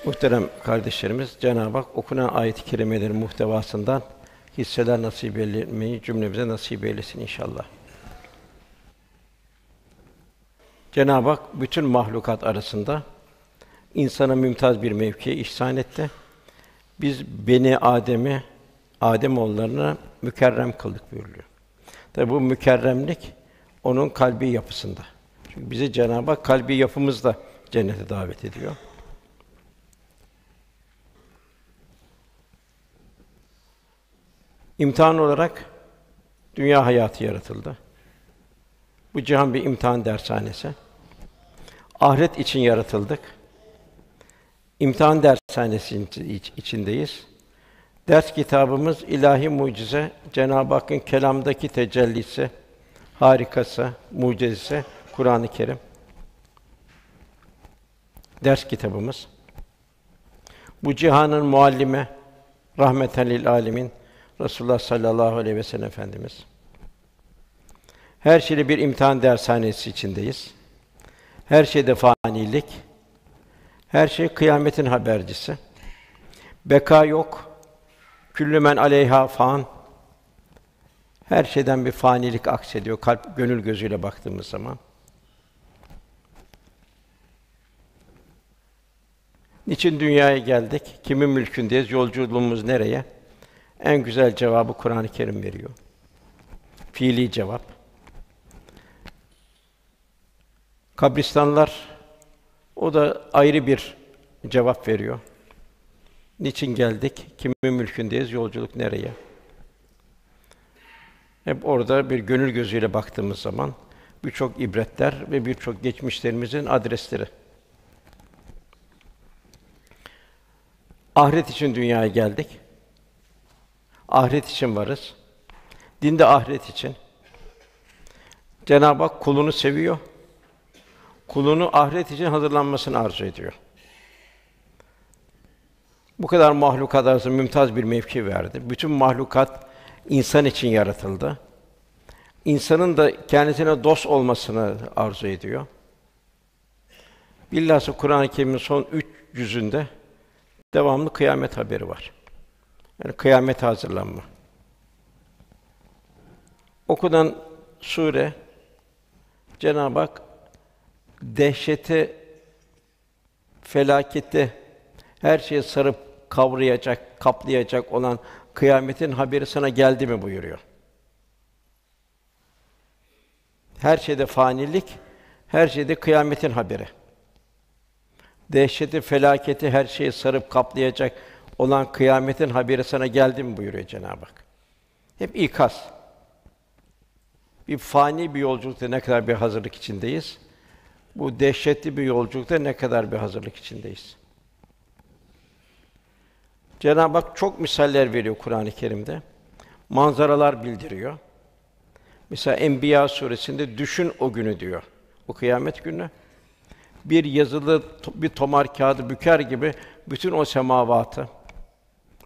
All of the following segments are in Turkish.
Muhterem kardeşlerimiz, Cenab-ı Hak okunan ayet-i kerimelerin muhtevasından hisseler nasip eylemeyi cümlemize nasip eylesin inşallah. Cenab-ı Hak bütün mahlukat arasında insana mümtaz bir mevki ihsan etti. Biz Beni Adem'i, Âdemoğullarına mükerrem kıldık buyuruyor. Tabi bu mükerremlik onun kalbi yapısında. Çünkü bizi Cenab-ı Hak kalbi yapımızla cennete davet ediyor. İmtihan olarak dünya hayatı yaratıldı. Bu cihan bir imtihan dershanesi. Ahiret için yaratıldık. İmtihan dershanesi içindeyiz. Ders kitabımız ilahi mucize, Cenab-ı Hakk'ın kelamdaki tecellisi, harikası, mucizesi Kur'an-ı Kerim. Ders kitabımız. Bu cihanın muallimi, rahmeten lil âlemin Resulullah sallallahu aleyhi ve sellem Efendimiz. Her şeyde bir imtihan dershanesi içindeyiz. Her şeyde fanilik, her şey kıyametin habercisi. Beka yok. Küllü men aleyhâ fân. Her şeyden bir fanilik aksediyor kalp, gönül gözüyle baktığımız zaman. Niçin dünyaya geldik? Kimin mülkündeyiz? Yolculuğumuz nereye? En güzel cevabı Kur'an-ı Kerim veriyor. Fiili cevap. Kabristanlar, o da ayrı bir cevap veriyor. Niçin geldik? Kimin mülkündeyiz? Yolculuk nereye? Hep orada bir gönül gözüyle baktığımız zaman birçok ibretler ve birçok geçmişlerimizin adresleri. Ahiret için dünyaya geldik. Ahiret için varız. Din de ahiret için. Cenab-ı Hak kulunu seviyor. Kulunu ahiret için hazırlanmasını arzu ediyor. Bu kadar mahlukat arasında mümtaz bir mevki verdi. Bütün mahlukat insan için yaratıldı. İnsanın da kendisine dost olmasını arzu ediyor. Bilhassa Kur'an-ı Kerim'in son 3 cüzünde devamlı kıyamet haberi var. Yani kıyamete hazırlanma. Okunan sure Cenab-ı Hak dehşeti, felaketi, her şeyi sarıp kavrayacak, kaplayacak olan kıyametin haberi sana geldi mi buyuruyor. Her şeyde fanilik, her şeyde kıyametin haberi. Dehşeti, felaketi, her şeyi sarıp kaplayacak olan kıyametin haberi sana geldi mi buyuruyor Cenab-ı Hak. Hep ikaz. Bir fani bir yolculukta ne kadar bir hazırlık içindeyiz? Bu dehşetli bir yolculukta ne kadar bir hazırlık içindeyiz? Cenab-ı Hak çok misaller veriyor Kur'an-ı Kerim'de. Manzaralar bildiriyor. Mesela Enbiya suresinde düşün o günü diyor. O kıyamet günü. Bir yazılı bir tomar kağıdı büker gibi bütün o semavatı,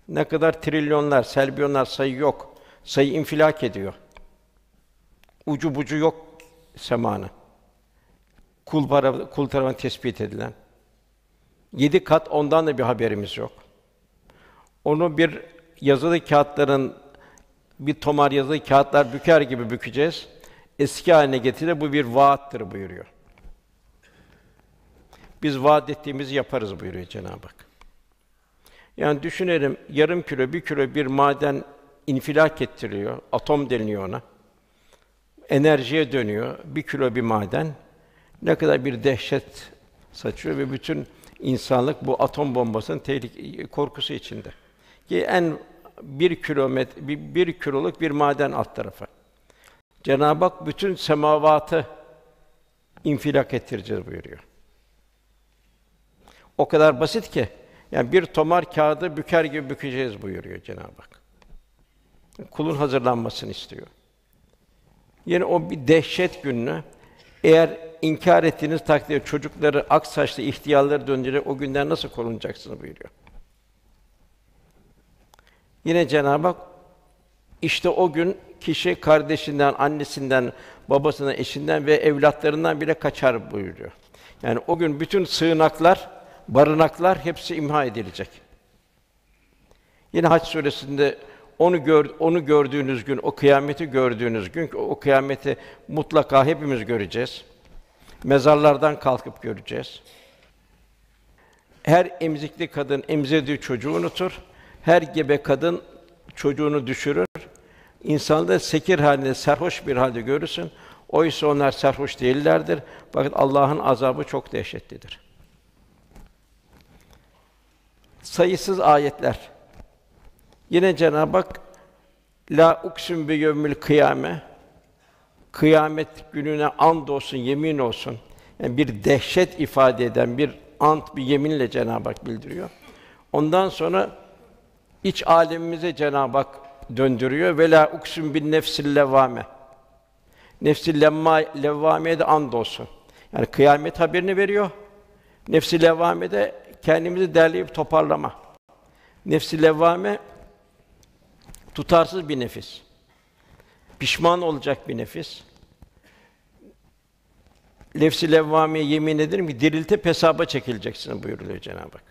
ne kadar trilyonlar, selbiyonlar sayı yok. Sayı infilak ediyor. Ucu bucu yok semanın. Kul tarafından tespit edilen. 7 kat ondan da bir haberimiz yok. Onu bir yazılı kağıtların bir tomar yazılı kağıtlar büker gibi bükeceğiz. Eski haline getirir, bu bir vaattir buyuruyor. Biz vaat ettiğimizi yaparız buyuruyor Cenab-ı Hak. Yani düşünelim, yarım kilo, 1 kilo bir maden infilak ettiriyor, atom deniliyor ona. Enerjiye dönüyor, 1 kilo bir maden. Ne kadar bir dehşet saçıyor ve bütün insanlık bu atom bombasının korkusu içinde. Ki en 1 kiloluk bir maden alt tarafı. Cenab-ı Hak bütün semavatı infilak ettireceğiz buyuruyor. O kadar basit ki, yani bir tomar kağıdı büker gibi bükeceğiz buyuruyor Cenab-ı Hak. Kulun hazırlanmasını istiyor. Yine o bir dehşet gününü, eğer inkar ettiğiniz takdirde çocukları, ak saçlı ihtiyarları döndürerek o günden nasıl korunacaksınız buyuruyor. Yine Cenab-ı Hak, işte o gün kişi kardeşinden, annesinden, babasından, eşinden ve evlatlarından bile kaçar buyuruyor. Yani o gün bütün sığınaklar barınaklar hepsi imha edilecek. Yine Hac suresinde onu gördüğünüz gün, o kıyameti gördüğünüz gün, o kıyameti mutlaka hepimiz göreceğiz. Mezarlardan kalkıp göreceğiz. Her emzikli kadın emzirdiği çocuğu unutur. Her gebe kadın çocuğunu düşürür. İnsanı da sekir halinde, sarhoş bir halde görürsün. Oysa onlar sarhoş değillerdir. Fakat Allah'ın azabı çok dehşetlidir. Sayısız ayetler. Yine Cenab-ı Hak la uksim bi yevmil kıyame, kıyamet gününe and olsun, yemin olsun. Yani bir dehşet ifade eden bir ant, bir yeminle Cenab-ı Hak bildiriyor. Ondan sonra iç âlemimize Cenab-ı Hak döndürüyor. Ve la uksim bin nefsil levvâme. Nefs-i levvâmeye de and olsun. Yani kıyamet haberini veriyor. Nefs-i levvâme de kendimizi derleyip toparlama. Nefs-i levvâme tutarsız bir nefis. Pişman olacak bir nefis. Nefs-i levvâmeye yemin ederim ki diriltip hesaba çekileceksin buyuruyor Cenab-ı Hak.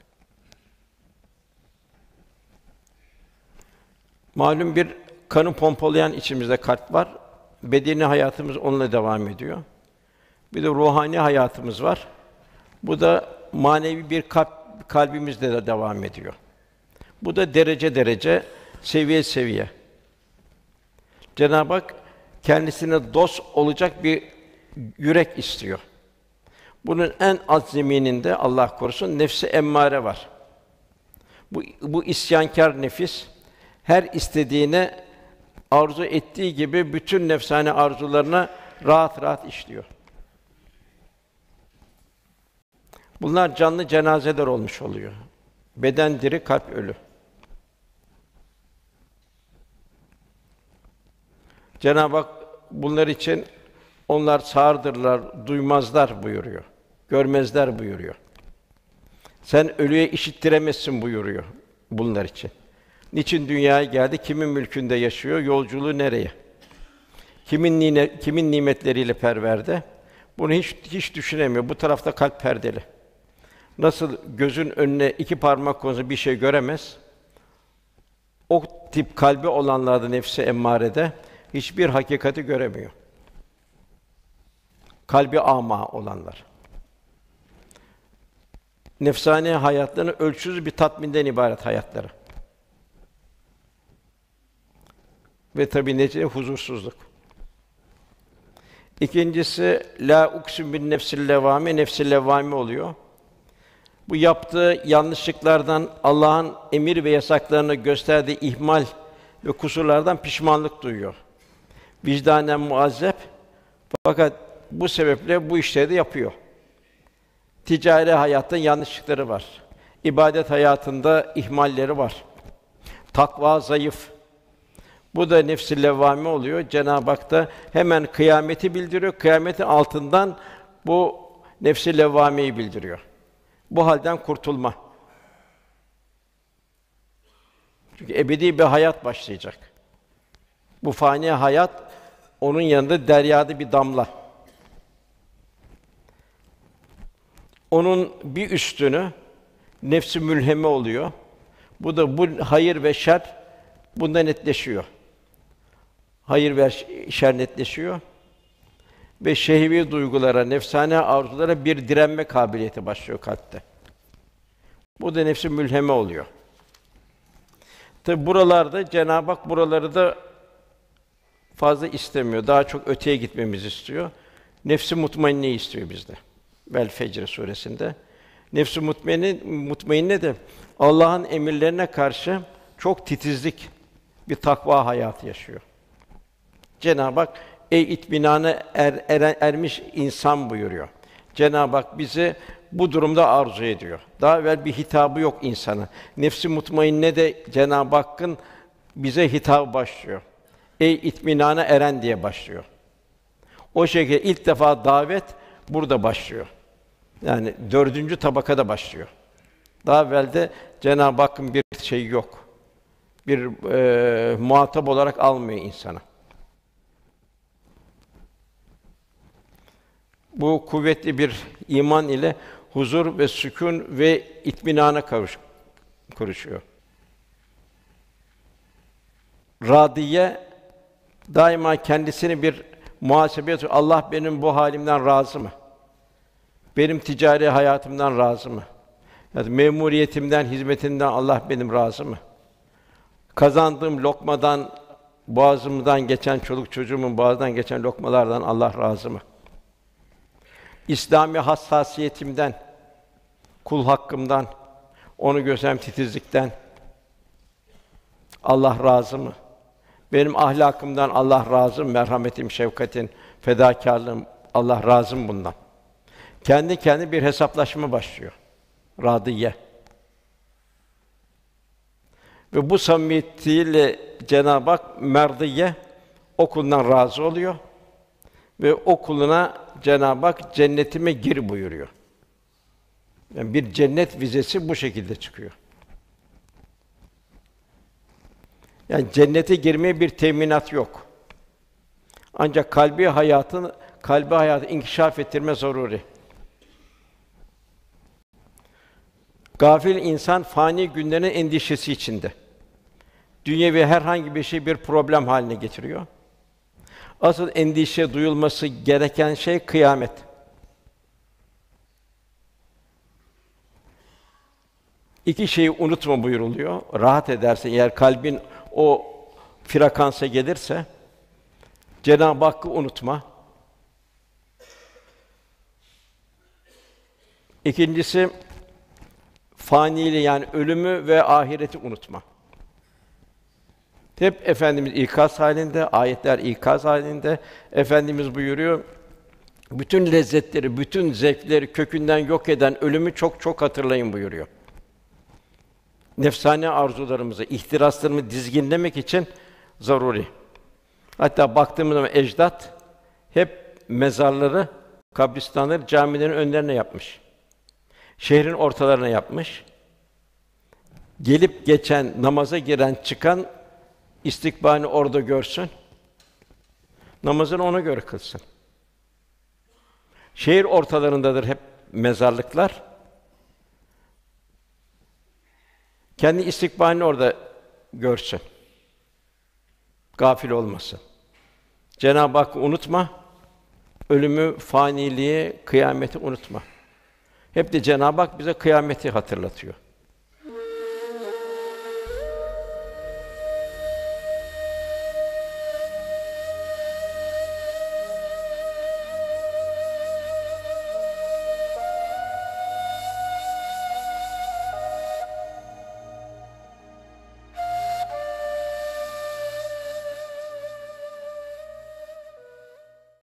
Malum bir kanı pompalayan içimizde kalp var. Bedeni hayatımız onunla devam ediyor. Bir de ruhani hayatımız var. Bu da manevi bir kalbimizle de devam ediyor. Bu da derece derece, seviye seviye. Cenab-ı Hak kendisine dost olacak bir yürek istiyor. Bunun en alt zemininde Allah korusun nefs-i emmare var. Bu isyankâr nefis her istediğine arzu ettiği gibi bütün nefsane arzularına rahat rahat işliyor. Bunlar canlı cenazeler olmuş oluyor. Beden diri, kalp ölü. Cenab-ı Hak bunlar için onlar sağırdırlar, duymazlar buyuruyor. Görmezler buyuruyor. Sen ölüye işittiremezsin buyuruyor bunlar için. Niçin dünyaya geldi? Kimin mülkünde yaşıyor? Yolculuğu nereye? Kimin nimetleriyle perverde? Bunu hiç düşünemiyor. Bu tarafta kalp perdeli. Nasıl gözün önüne iki parmak konsa bir şey göremez? O tip kalbi olanlarda nefs-i emmârede hiçbir hakikati göremiyor. Kalbi âmâ olanlar. Nefsani hayatlarını ölçüsüz bir tatminden ibaret hayatları. Ve tabii neticede huzursuzluk. İkincisi la uksim bin nefsil levvâme, nefs-i levvâme oluyor. Bu yaptığı yanlışlıklardan, Allah'ın emir ve yasaklarını gösterdiği ihmal ve kusurlardan pişmanlık duyuyor. Vicdanen muazzep, fakat bu sebeple bu işleri de yapıyor. Ticari hayatta yanlışlıkları var. İbadet hayatında ihmalleri var. Takva zayıf. Bu da nefs-i levvâme oluyor. Cenab-ı Hak da hemen kıyameti bildiriyor. Kıyametin altından bu nefs-i levvâmeyi bildiriyor. Bu halden kurtulma. Çünkü ebedi bir hayat başlayacak. Bu fani hayat onun yanında deryada bir damla. Onun bir üstünü nefs-i mülheme oluyor. Bu da bu hayır ve şer bunda netleşiyor. Hayır ve şer netleşiyor. Ve şehvi duygulara, nefsane arzulara bir direnme kabiliyeti başlıyor kalpte. Bu da nefs-i mülheme oluyor. Tabi buralarda Cenab-ı Hak buraları da fazla istemiyor. Daha çok öteye gitmemizi istiyor. Nefs-i mutmainne istiyor bizde. Vel Fecr suresinde. Nefs-i mutmainne de Allah'ın emirlerine karşı çok titizlik, bir takva hayatı yaşıyor. Cenab-ı Hak ey itminana ermiş insan buyuruyor. Cenab-ı Hak bizi bu durumda arzu ediyor. Daha evvel bir hitabı yok insana. Nefs-i mutmainne de Cenab-ı Hakk'ın bize hitabı başlıyor. Ey itminana eren diye başlıyor. O şekilde ilk defa davet burada başlıyor. Yani dördüncü tabakada başlıyor. Daha evvel de Cenab-ı Hakk'ın bir şeyi yok. Bir muhatap olarak almıyor insana. Bu kuvvetli bir iman ile huzur ve sükûn ve itminana kavuşuyor. Râdiye daima kendisini bir muhasebe ediyor. Allah benim bu halimden razı mı? Benim ticari hayatımdan razı mı? Yani memuriyetimden, hizmetimden Allah benim razı mı? Kazandığım lokmadan, boğazımdan geçen çoluk çocuğumun boğazından geçen lokmalardan Allah razı mı? İslami hassasiyetimden, kul hakkımdan, onu gösteren titizlikten Allah razı mı? Benim ahlakımdan Allah razı mı? Merhametim, şefkatin, fedakârlığım Allah razı mı bundan? Kendi kendine bir hesaplaşma başlıyor. Râdiye. Ve bu samimiyetiyle Cenab-ı Hak merdiye o kulundan razı oluyor ve o kuluna Cenab-ı Hak cennetime gir buyuruyor. Yani bir cennet vizesi bu şekilde çıkıyor. Yani cennete girmeye bir teminat yok. Ancak kalbi hayatı inkişaf ettirme zaruri. Gafil insan fani günlerin endişesi içinde. Dünyevi herhangi bir şey bir problem haline getiriyor. Asıl endişe duyulması gereken şey kıyamet. İki şeyi unutma buyuruluyor. Rahat edersin eğer kalbin o frekansa gelirse Cenab-ı Hakk'ı unutma. İkincisi faniliği yani ölümü ve ahireti unutma. Hep Efendimiz ikaz halinde, ayetler ikaz halinde. Efendimiz buyuruyor, bütün lezzetleri, bütün zevkleri kökünden yok eden ölümü çok çok hatırlayın buyuruyor. Nefsani arzularımızı, ihtiraslarımızı dizginlemek için zaruri. Hatta baktığımız zaman ecdat hep mezarları, kabristanları camilerin önlerine yapmış. Şehrin ortalarına yapmış. Gelip geçen, namaza giren, çıkan istikbalini orada görsün. Namazını ona göre kılsın. Şehir ortalarındadır hep mezarlıklar. Kendi istikbalini orada görsün. Gafil olmasın. Cenab-ı Hakk'ı unutma. Ölümü, faniliği, kıyameti unutma. Hep de Cenab-ı Hak bize kıyameti hatırlatıyor.